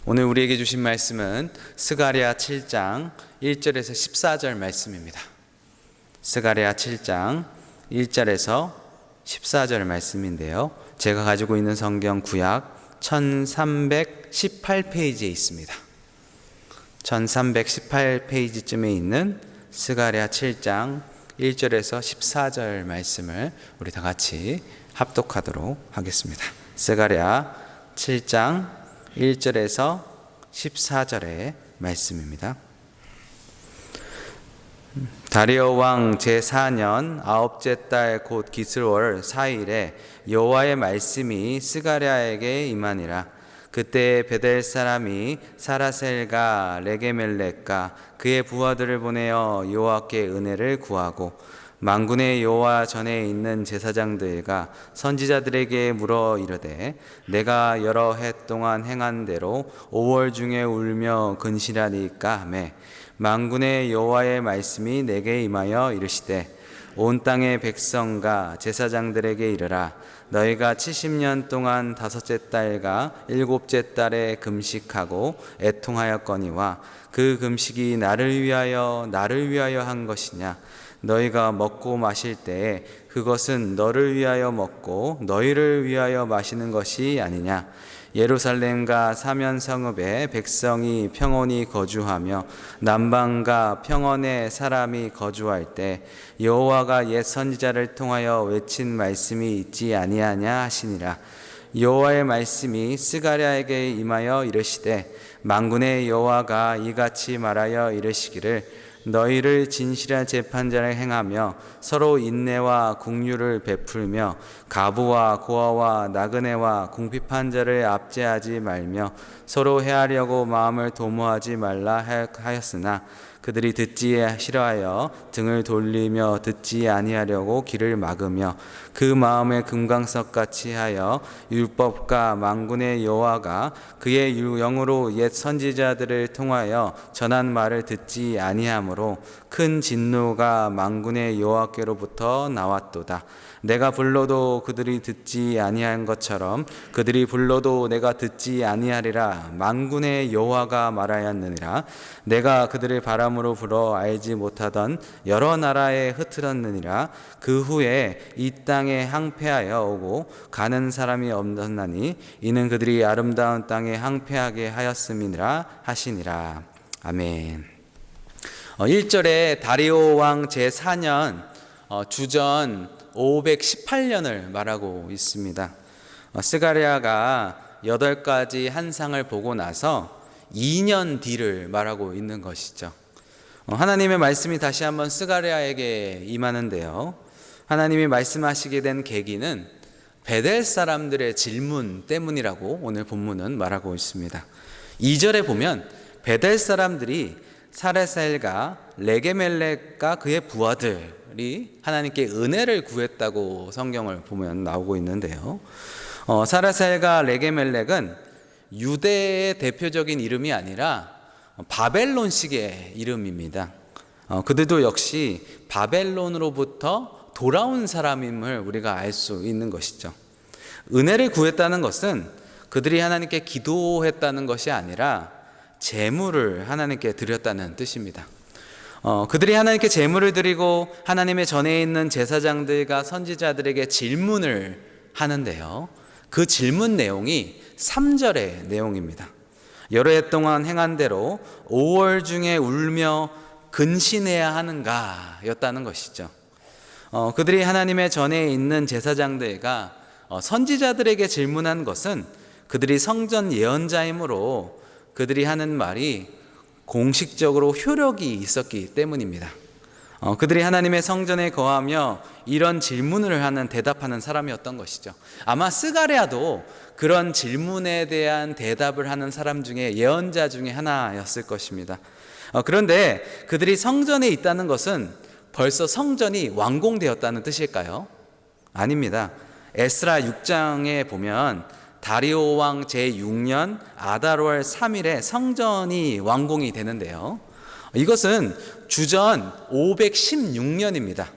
오늘 우리에게 주신 말씀은 스가랴 7장 1절에서 14절 말씀입니다. 스가랴 7장 1절에서 14절 말씀인데요, 제가 가지고 있는 성경 구약 1318페이지에 있습니다. 1318페이지쯤에 있는 스가랴 7장 1절에서 14절 말씀을 우리 다 같이 합독하도록 하겠습니다. 스가랴 7장 1절에서 14절의 말씀입니다. 다리오 왕 제4년 아홉째 달 곧 기슬월 4일에 여호와의 말씀이 스가랴에게 임하니라. 그때 베델 사람이 사라셀과 레게멜렉과 그의 부하들을 보내어 여호와께 은혜를 구하고 만군의 여호와 전에 있는 제사장들과 선지자들에게 물어 이르되, 내가 여러 해 동안 행한 대로 5월 중에 울며 근실하니까 하매, 만군의 여호와의 말씀이 내게 임하여 이르시되, 온 땅의 백성과 제사장들에게 이르라. 너희가 70년 동안 다섯째 달과 일곱째 달에 금식하고 애통하였거니와 그 금식이 나를 위하여 한 것이냐? 너희가 먹고 마실 때에 그것은 너를 위하여 먹고 너희를 위하여 마시는 것이 아니냐? 예루살렘과 사면 성읍에 백성이 평온히 거주하며 남방과 평원에 사람이 거주할 때 여호와가 옛 선지자를 통하여 외친 말씀이 있지 아니하냐 하시니라. 여호와의 말씀이 스가랴에게 임하여 이르시되, 만군의 여호와가 이같이 말하여 이르시기를, 너희를 진실한 재판자를 행하며 서로 인내와 긍휼을 베풀며 가부와 고아와 나그네와 궁핍한 자를 압제하지 말며 서로 해하려고 마음을 도모하지 말라 하였으나 그들이 듣지 싫어하여 등을 돌리며 듣지 아니하려고 귀를 막으며 그 마음에 금강석같이 하여 율법과 만군의 여호와가 그의 영으로 옛 선지자들을 통하여 전한 말을 듣지 아니하므로 큰 진노가 만군의 여호와께로부터 나왔도다. 내가 불러도 그들이 듣지 아니한 것처럼 그들이 불러도 내가 듣지 아니하리라. 만군의 여호와가 말하였느니라. 내가 그들을 바람으로 불어 알지 못하던 여러 나라에 흩트렀느니라. 그 후에 이 땅에 항폐하여 오고 가는 사람이 없었나니 이는 그들이 아름다운 땅에 항폐하게 하였음이니라 하시니라. 아멘. 1절에 다리오 왕 제4년 주전 518년을 말하고 있습니다. 스가랴가 8가지 한상을 보고 나서 2년 뒤를 말하고 있는 것이죠. 하나님의 말씀이 다시 한번 스가랴에게 임하는데요, 하나님이 말씀하시게 된 계기는 베델 사람들의 질문 때문이라고 오늘 본문은 말하고 있습니다. 2절에 보면 베델 사람들이 사레셀과 레게멜렉과 그의 부하들이 하나님께 은혜를 구했다고 성경을 보면 나오고 있는데요, 사레셀과 레게멜렉은 유대의 대표적인 이름이 아니라 바벨론식의 이름입니다. 그들도 역시 바벨론으로부터 돌아온 사람임을 우리가 알 수 있는 것이죠. 은혜를 구했다는 것은 그들이 하나님께 기도했다는 것이 아니라 제물을 하나님께 드렸다는 뜻입니다. 그들이 하나님께 제물을 드리고 하나님의 전에 있는 제사장들과 선지자들에게 질문을 하는데요, 그 질문 내용이 3절의 내용입니다. 여러 해 동안 행한 대로 5월 중에 울며 근신해야 하는가 였다는 것이죠. 그들이 하나님의 전에 있는 제사장들과 선지자들에게 질문한 것은 그들이 성전 예언자이므로 그들이 하는 말이 공식적으로 효력이 있었기 때문입니다. 그들이 하나님의 성전에 거하며 이런 질문을 하는 대답하는 사람이었던 것이죠. 아마 스가랴도 그런 질문에 대한 대답을 하는 사람 중에 예언자 중에 하나였을 것입니다. 그런데 그들이 성전에 있다는 것은 벌써 성전이 완공되었다는 뜻일까요? 아닙니다. 에스라 6장에 보면 다리오 왕 제6년 아달월 3일에 성전이 완공이 되는데요, 이것은 주전 516년입니다.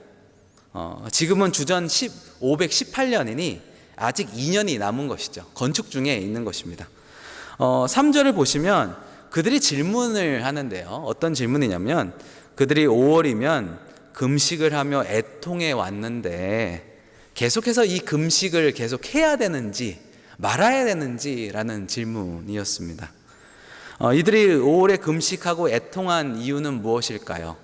지금은 주전 518년이니 아직 2년이 남은 것이죠. 건축 중에 있는 것입니다. 3절을 보시면 그들이 질문을 하는데요. 어떤 질문이냐면 그들이 5월이면 금식을 하며 애통해 왔는데 계속해서 이 금식을 계속 해야 되는지 말아야 되는지라는 질문이었습니다. 이들이 5월에 금식하고 애통한 이유는 무엇일까요?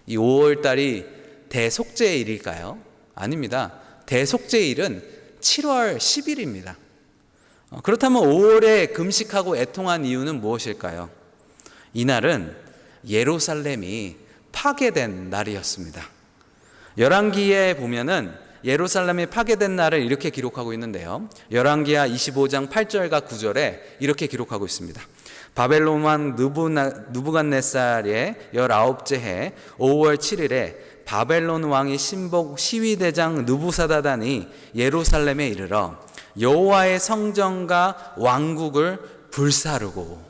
이 5월달이 대속죄일일까요? 아닙니다. 대속죄일은 7월 10일입니다. 그렇다면 5월에 금식하고 애통한 이유는 무엇일까요? 이날은 예루살렘이 파괴된 날이었습니다. 열왕기에 보면은 예루살렘이 파괴된 날을 이렇게 기록하고 있는데요. 열왕기하 25장 8절과 9절에 이렇게 기록하고 있습니다. 바벨론 왕 느부갓네살의 19째 해 5월 7일에 바벨론 왕이 신복 시위대장 느부사다단이 예루살렘에 이르러 여호와의 성전과 왕국을 불사르고,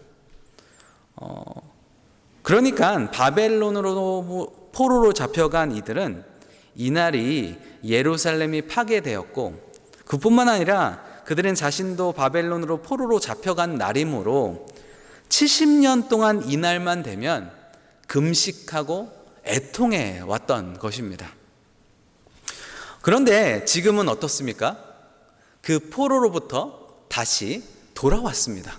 그러니까 바벨론으로 포로로 잡혀간 이들은 이날이 예루살렘이 파괴되었고, 그뿐만 아니라 그들은 자신도 바벨론으로 포로로 잡혀간 날이므로 70년 동안 이날만 되면 금식하고 애통해 왔던 것입니다. 그런데 지금은 어떻습니까? 그 포로로부터 다시 돌아왔습니다.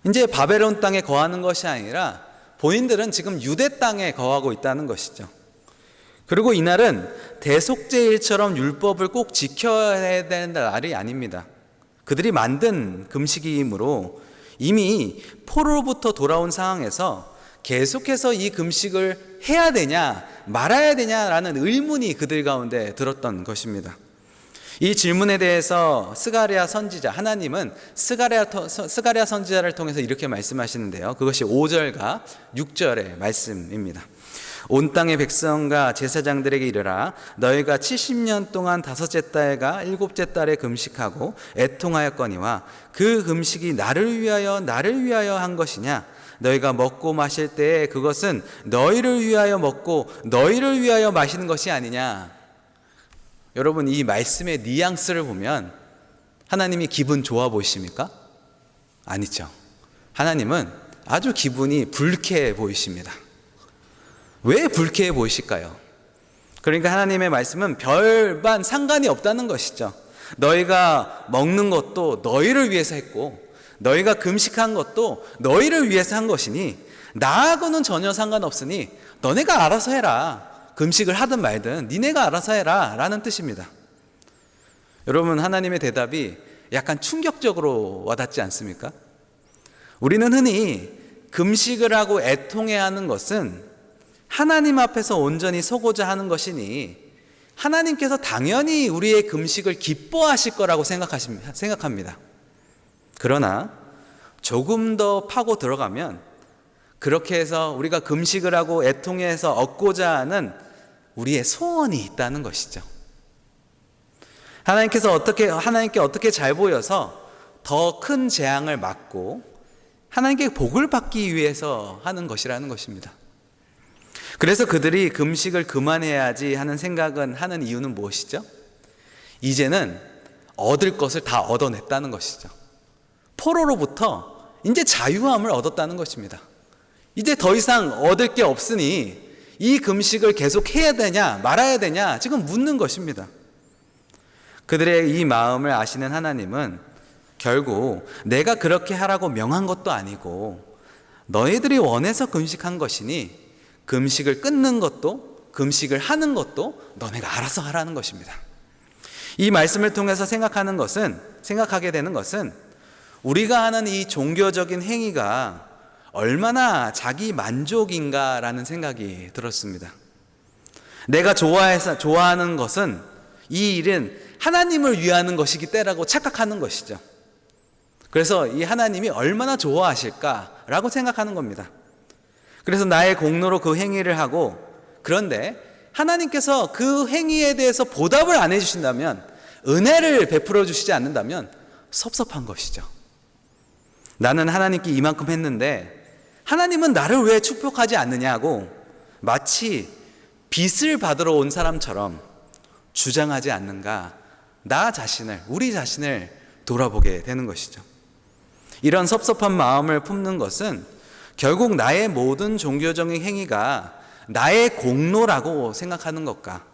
이제 바벨론 땅에 거하는 것이 아니라 본인들은 지금 유대 땅에 거하고 있다는 것이죠. 그리고 이날은 대속죄일처럼 율법을 꼭 지켜야 되는 날이 아닙니다. 그들이 만든 금식이므로 이미 포로로부터 돌아온 상황에서 계속해서 이 금식을 해야 되냐 말아야 되냐라는 의문이 그들 가운데 들었던 것입니다. 이 질문에 대해서 스가랴 선지자, 하나님은 스가랴 선지자를 통해서 이렇게 말씀하시는데요. 그것이 5절과 6절의 말씀입니다. 온 땅의 백성과 제사장들에게 이르라. 너희가 70년 동안 다섯째 달과 일곱째 달에 금식하고 애통하였거니와 그 금식이 나를 위하여 한 것이냐? 너희가 먹고 마실 때에 그것은 너희를 위하여 먹고 너희를 위하여 마시는 것이 아니냐? 여러분, 이 말씀의 뉘앙스를 보면 하나님이 기분 좋아 보이십니까? 아니죠. 하나님은 아주 기분이 불쾌해 보이십니다. 왜 불쾌해 보이실까요? 그러니까 하나님의 말씀은 별반 상관이 없다는 것이죠. 너희가 먹는 것도 너희를 위해서 했고 너희가 금식한 것도 너희를 위해서 한 것이니 나하고는 전혀 상관없으니 너네가 알아서 해라. 금식을 하든 말든 니네가 알아서 해라 라는 뜻입니다. 여러분, 하나님의 대답이 약간 충격적으로 와닿지 않습니까? 우리는 흔히 금식을 하고 애통해하는 것은 하나님 앞에서 온전히 서고자 하는 것이니 하나님께서 당연히 우리의 금식을 기뻐하실 거라고 생각합니다. 그러나 조금 더 파고 들어가면 그렇게 해서 우리가 금식을 하고 애통해서 얻고자 하는 우리의 소원이 있다는 것이죠. 하나님께 어떻게 잘 보여서 더 큰 재앙을 막고 하나님께 복을 받기 위해서 하는 것이라는 것입니다. 그래서 그들이 금식을 그만해야지 하는 생각은 하는 이유는 무엇이죠? 이제는 얻을 것을 다 얻어냈다는 것이죠. 포로로부터 이제 자유함을 얻었다는 것입니다. 이제 더 이상 얻을 게 없으니 이 금식을 계속 해야 되냐 말아야 되냐 지금 묻는 것입니다. 그들의 이 마음을 아시는 하나님은 결국 내가 그렇게 하라고 명한 것도 아니고 너희들이 원해서 금식한 것이니 금식을 끊는 것도 금식을 하는 것도 너네가 알아서 하라는 것입니다. 이 말씀을 통해서 생각하게 되는 것은 우리가 하는 이 종교적인 행위가 얼마나 자기 만족인가라는 생각이 들었습니다. 내가 좋아하는 것은 이 일은 하나님을 위하는 것이기 때라고 착각하는 것이죠. 그래서 이 하나님이 얼마나 좋아하실까라고 생각하는 겁니다. 그래서 나의 공로로 그 행위를 하고, 그런데 하나님께서 그 행위에 대해서 보답을 안 해주신다면, 은혜를 베풀어 주시지 않는다면 섭섭한 것이죠. 나는 하나님께 이만큼 했는데 하나님은 나를 왜 축복하지 않느냐고 마치 빚을 받으러 온 사람처럼 주장하지 않는가, 우리 자신을 돌아보게 되는 것이죠. 이런 섭섭한 마음을 품는 것은 결국 나의 모든 종교적인 행위가 나의 공로라고 생각하는 것과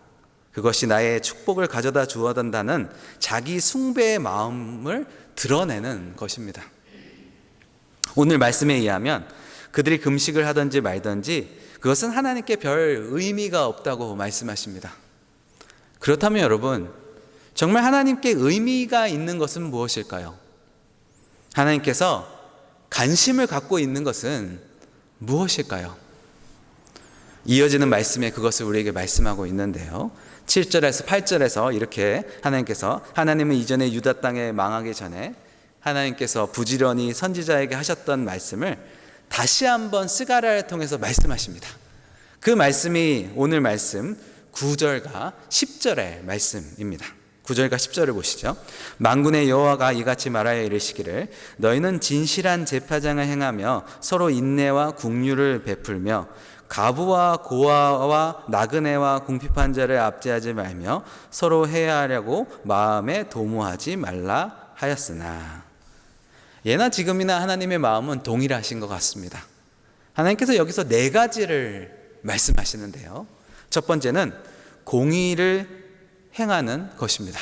그것이 나의 축복을 가져다 주어단다는 자기 숭배의 마음을 드러내는 것입니다. 오늘 말씀에 의하면 그들이 금식을 하든지 말든지 그것은 하나님께 별 의미가 없다고 말씀하십니다. 그렇다면 여러분, 정말 하나님께 의미가 있는 것은 무엇일까요? 하나님께서 관심을 갖고 있는 것은 무엇일까요? 이어지는 말씀에 그것을 우리에게 말씀하고 있는데요. 7절에서 8절에서 이렇게 하나님께서, 하나님은 이전에 유다 땅에 망하기 전에 하나님께서 부지런히 선지자에게 하셨던 말씀을 다시 한번 스가랴를 통해서 말씀하십니다. 그 말씀이 오늘 말씀 9절과 10절의 말씀입니다. 9절과 10절을 보시죠. 만군의 여호와가 이같이 말하여 이르시기를 너희는 진실한 제사장을 행하며 서로 인내와 긍휼을 베풀며 가부와 고아와 나그네와 궁핍한 자를 압제하지 말며 서로 해하려고 마음에 도모하지 말라 하였으나. 예나 지금이나 하나님의 마음은 동일하신 것 같습니다. 하나님께서 여기서 4가지를 말씀하시는데요. 첫 번째는 공의를 행하는 것입니다.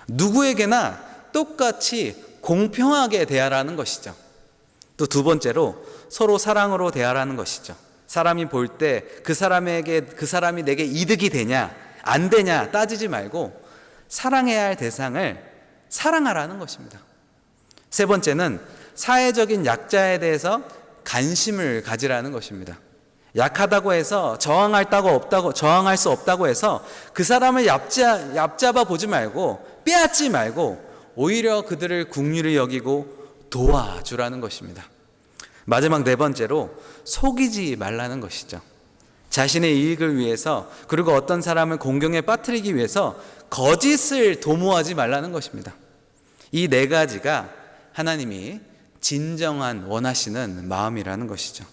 누구에게나 똑같이 공평하게 대하라는 것이죠. 또 두 번째로 서로 사랑으로 대하라는 것이죠. 사람이 볼 때 그 사람이 내게 이득이 되냐 안 되냐 따지지 말고 사랑해야 할 대상을 사랑하라는 것입니다. 세 번째는 사회적인 약자에 대해서 관심을 가지라는 것입니다. 약하다고 해서 저항할 수 없다고 해서 그 사람을 얕잡아 보지 말고 빼앗지 말고 오히려 그들을 긍휼히 여기고 도와주라는 것입니다. 마지막 4번째로 속이지 말라는 것이죠. 자신의 이익을 위해서 그리고 어떤 사람을 공경에 빠뜨리기 위해서 거짓을 도모하지 말라는 것입니다. 이 4가지가 하나님이 진정한 원하시는 마음이라는 것이죠.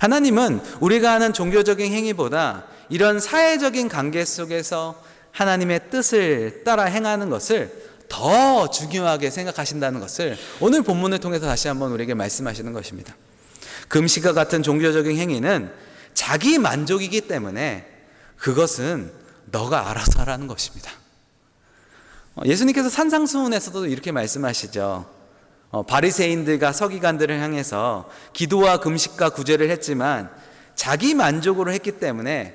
하나님은 우리가 하는 종교적인 행위보다 이런 사회적인 관계 속에서 하나님의 뜻을 따라 행하는 것을 더 중요하게 생각하신다는 것을 오늘 본문을 통해서 다시 한번 우리에게 말씀하시는 것입니다. 금식과 같은 종교적인 행위는 자기 만족이기 때문에 그것은 너가 알아서 하라는 것입니다. 예수님께서 산상수훈에서도 이렇게 말씀하시죠. 바리새인들과 서기관들을 향해서 기도와 금식과 구제를 했지만 자기 만족으로 했기 때문에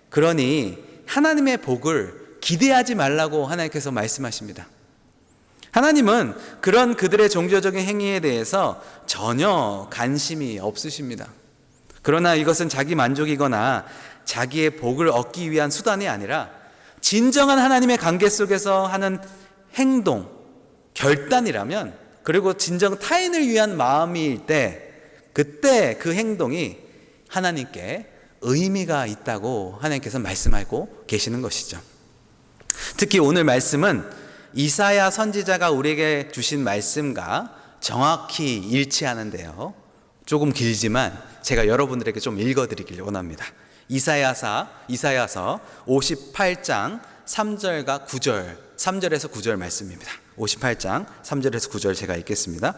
그러니 하나님의 복을 기대하지 말라고 하나님께서 말씀하십니다. 하나님은 그런 그들의 종교적인 행위에 대해서 전혀 관심이 없으십니다. 그러나 이것은 자기 만족이거나 자기의 복을 얻기 위한 수단이 아니라 진정한 하나님의 관계 속에서 하는 행동, 결단이라면, 그리고 진정 타인을 위한 마음일 때 그때 그 행동이 하나님께 의미가 있다고 하나님께서 말씀하고 계시는 것이죠. 특히 오늘 말씀은 이사야 선지자가 우리에게 주신 말씀과 정확히 일치하는데요. 조금 길지만 제가 여러분들에게 좀 읽어드리길 원합니다. 이사야서 58장 3절과 9절, 3절에서 9절 말씀입니다. 58장 3절에서 9절 제가 읽겠습니다.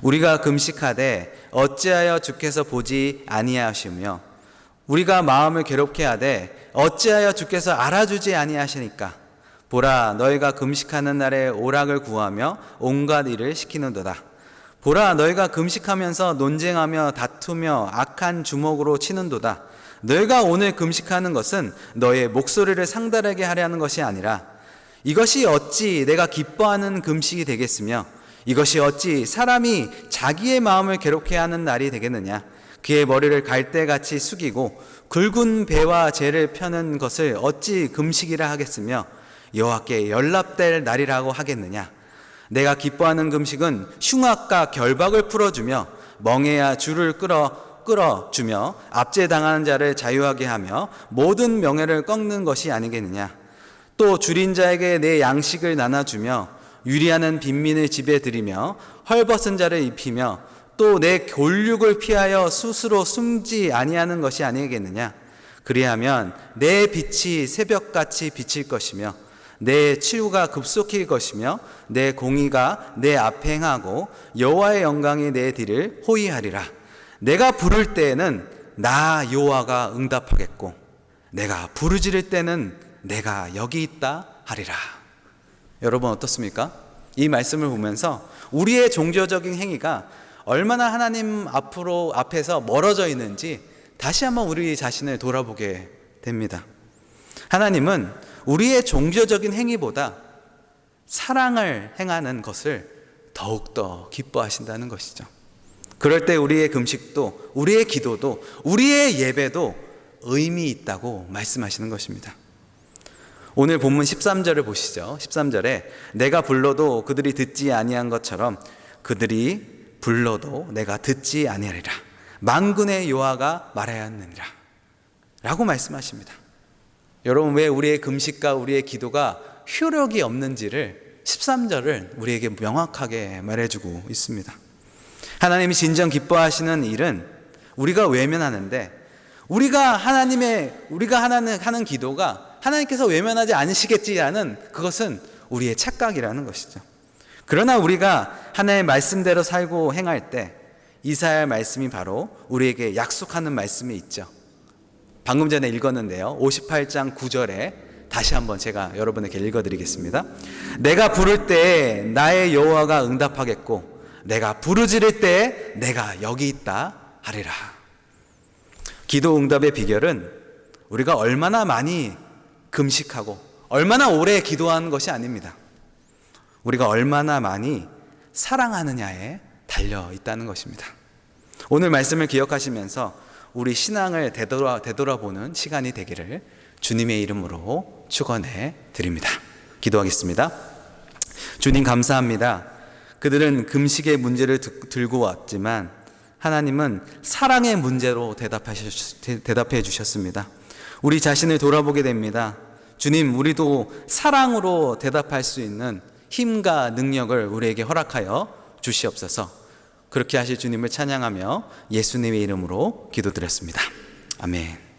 우리가 금식하되 어찌하여 주께서 보지 아니하시며 우리가 마음을 괴롭게 하되 어찌하여 주께서 알아주지 아니하시니까 보라 너희가 금식하는 날에 오락을 구하며 온갖 일을 시키는도다. 보라 너희가 금식하면서 논쟁하며 다투며 악한 주먹으로 치는도다. 너희가 오늘 금식하는 것은 너희의 목소리를 상달하게 하려는 것이 아니라 이것이 어찌 내가 기뻐하는 금식이 되겠으며 이것이 어찌 사람이 자기의 마음을 괴롭게 하는 날이 되겠느냐. 그의 머리를 갈대같이 숙이고 굵은 배와 재를 펴는 것을 어찌 금식이라 하겠으며 여호와께 연락될 날이라고 하겠느냐. 내가 기뻐하는 금식은 흉악과 결박을 풀어주며 멍에야 줄을 끌어주며 압제당하는 자를 자유하게 하며 모든 명예를 꺾는 것이 아니겠느냐. 또 줄인 자에게 내 양식을 나눠주며 유리하는 빈민을 집에 들이며 헐벗은 자를 입히며 또 내 골육을 피하여 스스로 숨지 아니하는 것이 아니겠느냐. 그리하면 내 빛이 새벽같이 비칠 것이며 내 치유가 급속히 것이며 내 공의가 내 앞에 행하고 여호와의 영광이 내 뒤를 호위하리라. 내가 부를 때에는 나 여호와가 응답하겠고 내가 부르짖을 때는 내가 여기 있다 하리라. 여러분 어떻습니까? 이 말씀을 보면서 우리의 종교적인 행위가 얼마나 하나님 앞에서 멀어져 있는지 다시 한번 우리 자신을 돌아보게 됩니다. 하나님은 우리의 종교적인 행위보다 사랑을 행하는 것을 더욱더 기뻐하신다는 것이죠. 그럴 때 우리의 금식도, 우리의 기도도, 우리의 예배도 의미 있다고 말씀하시는 것입니다. 오늘 본문 13절을 보시죠. 13절에 내가 불러도 그들이 듣지 아니한 것처럼 그들이 불러도 내가 듣지 아니하리라. 만군의 여호와가 말하였느니라 라고 말씀하십니다. 여러분, 왜 우리의 금식과 우리의 기도가 효력이 없는지를 13절은 우리에게 명확하게 말해주고 있습니다. 하나님이 진정 기뻐하시는 일은 우리가 외면하는데 우리가 하는 기도가 하나님께서 외면하지 않으시겠지라는 그것은 우리의 착각이라는 것이죠. 그러나 우리가 하나님의 말씀대로 살고 행할 때 이사야의 말씀이 바로 우리에게 약속하는 말씀이 있죠. 방금 전에 읽었는데요. 58장 9절에 다시 한번 제가 여러분에게 읽어드리겠습니다. 내가 부를 때에 나의 여호와가 응답하겠고 내가 부르짖을 때에 내가 여기 있다 하리라. 기도 응답의 비결은 우리가 얼마나 많이 금식하고 얼마나 오래 기도하는 것이 아닙니다. 우리가 얼마나 많이 사랑하느냐에 달려 있다는 것입니다. 오늘 말씀을 기억하시면서 우리 신앙을 되돌아보는 시간이 되기를 주님의 이름으로 축원해 드립니다. 기도하겠습니다. 주님 감사합니다. 그들은 금식의 문제를 들고 왔지만 하나님은 사랑의 문제로 대답해 주셨습니다. 우리 자신을 돌아보게 됩니다. 주님, 우리도 사랑으로 대답할 수 있는 힘과 능력을 우리에게 허락하여 주시옵소서. 그렇게 하실 주님을 찬양하며 예수님의 이름으로 기도드렸습니다. 아멘.